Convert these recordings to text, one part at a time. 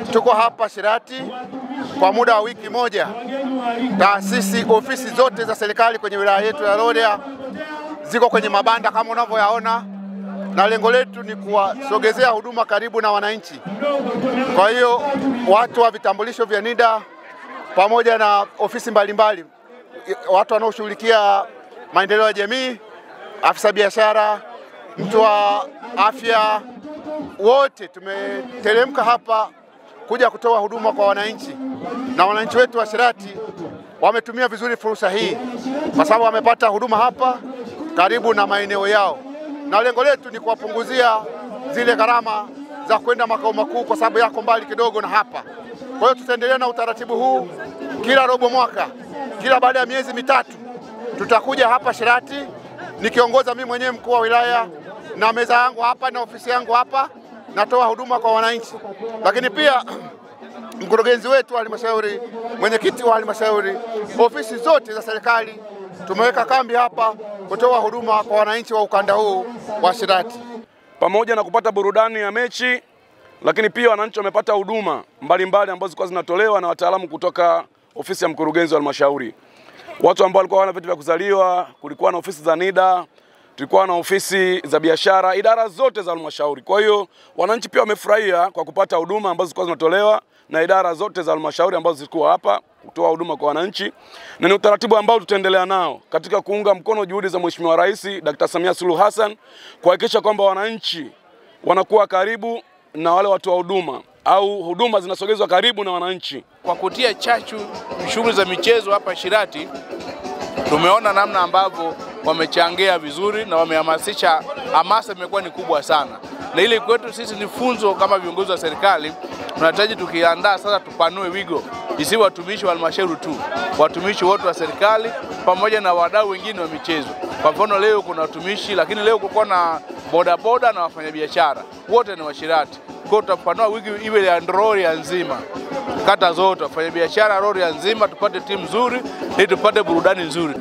Tuko hapa Shirati kwa muda wa wiki moja. Ofisi zote za serikali kwenye wilaya yetu ya Rorya ziko kwenye mabanda kama unavyoyaona, na lengo letu ni kuwasogezea huduma karibu na wananchi. Kwa hiyo watu wa vitambulisho vya NIDA pamoja na ofisi mbalimbali, watu wanaoshughulikia maendeleo ya jamii, afisa biashara, mtu wa afya, wote tumeteremka hapa kuja kutoa huduma kwa wananchi, na wananchi wetu wa Shirati wametumia vizuri fursa hii kwa sababu wamepata huduma hapa karibu na maeneo yao, na lengo letu ni kuwapunguzia zile gharama za kwenda makao makuu kwa sababu yako mbali kidogo na hapa. Kwa hiyo tutaendelea na utaratibu huu kila robo mwaka, kila baada ya miezi mitatu tutakuja hapa Shirati, nikiongoza mimi mwenyewe mkuu wa wilaya na meza yangu hapa na ofisi yangu hapa, natoa huduma kwa wananchi. Lakini pia mkurugenzi wetu wa halmashauri, mwenyekiti wa halmashauri, ofisi zote za serikali tumeweka kambi hapa kutoa huduma kwa wananchi wa ukanda huu wa Shirati. Pamoja na kupata burudani ya mechi, lakini pia wananchi wamepata huduma mbalimbali ambazo zilikuwa zinatolewa na wataalamu kutoka ofisi ya mkurugenzi wa halmashauri. Watu ambao walikuwa wana vyeti vya kuzaliwa, kulikuwa na ofisi za NIDA, tulikuwa na ofisi za biashara, idara zote za halmashauri. Kwa hiyo wananchi pia wamefurahia kwa kupata huduma ambazo zilikuwa zinatolewa na idara zote za halmashauri ambazo zilikuwa hapa kutoa huduma kwa wananchi, na ni utaratibu ambao tutaendelea nao katika kuunga mkono juhudi za Mheshimiwa Rais Dr. Samia Suluhu Hassan kuhakikisha kwamba wananchi wanakuwa karibu na wale watu wa huduma au huduma zinasogezwa karibu na wananchi. Kwa kutia chachu shughuli za michezo hapa Shirati, tumeona namna ambavyo wamechangia vizuri na wamehamasisha. Hamasa imekuwa ni kubwa sana, na ile kwetu sisi ni funzo kama viongozi wa serikali. Tunahitaji tukiandaa sasa tupanue wigo, isi watumishi wa halmashauri tu, watumishi wote wa serikali pamoja na wadau wengine wa michezo. Kwa mfano leo kuna watumishi, lakini leo kuko na bodaboda na wafanyabiashara, wote ni wa Shirati. Kwa tutapanua wigo iwe ya Rorya nzima, kata zote, wafanyabiashara Rorya nzima, tupate timu nzuri ili tupate burudani nzuri.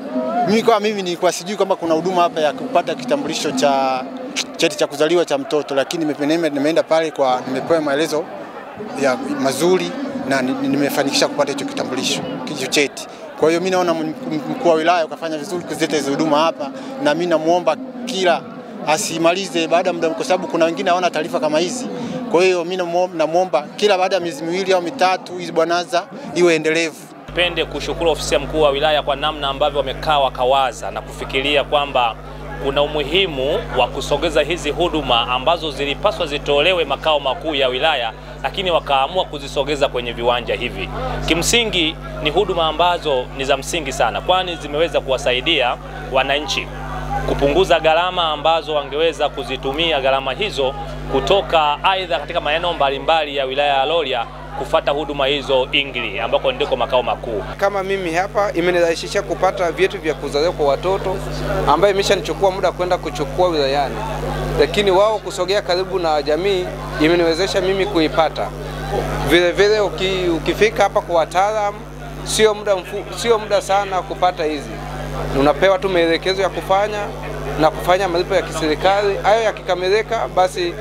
Mimi nilikuwa sijui kama kuna huduma hapa ya kupata kitambulisho cha cheti cha kuzaliwa cha mtoto, lakini nimeenda pale kwa nimepewa maelezo ya mazuri na nimefanikisha kupata hicho kitambulisho, hicho cheti. Kwa hiyo mimi naona mkuu wa wilaya ukafanya vizuri kuzileta hizo huduma hapa, na mimi namuomba kila asimalize baada ya muda, kwa sababu kuna wengine hawana taarifa kama hizi. Kwa hiyo mimi namuomba kila baada ya miezi miwili au mitatu hizi bwanaza iwe endelevu. Nipende kushukuru ofisi ya mkuu wa wilaya kwa namna ambavyo wamekaa wakawaza na kufikiria kwamba kuna umuhimu wa kusogeza hizi huduma ambazo zilipaswa zitolewe makao makuu ya wilaya, lakini wakaamua kuzisogeza kwenye viwanja hivi. Kimsingi ni huduma ambazo ni za msingi sana, kwani zimeweza kuwasaidia wananchi kupunguza gharama ambazo wangeweza kuzitumia gharama hizo kutoka aidha katika maeneo mbalimbali ya wilaya ya Rorya kufuata huduma hizo Ingili ambako ndiko makao makuu. Kama mimi hapa imenirahisisha kupata vyeti vya kuzaliwa kwa watoto ambayo imeshanichukua muda kwenda kuchukua wilayani, lakini wao kusogea karibu na jamii imeniwezesha mimi kuipata. Vile vile ukifika hapa kwa wataalamu sio muda sana kupata hizi. Unapewa tu maelekezo ya kufanya na kufanya malipo ya kiserikali. Hayo yakikamilika, basi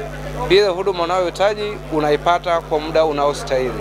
ile huduma unayohitaji unaipata kwa muda unaostahili.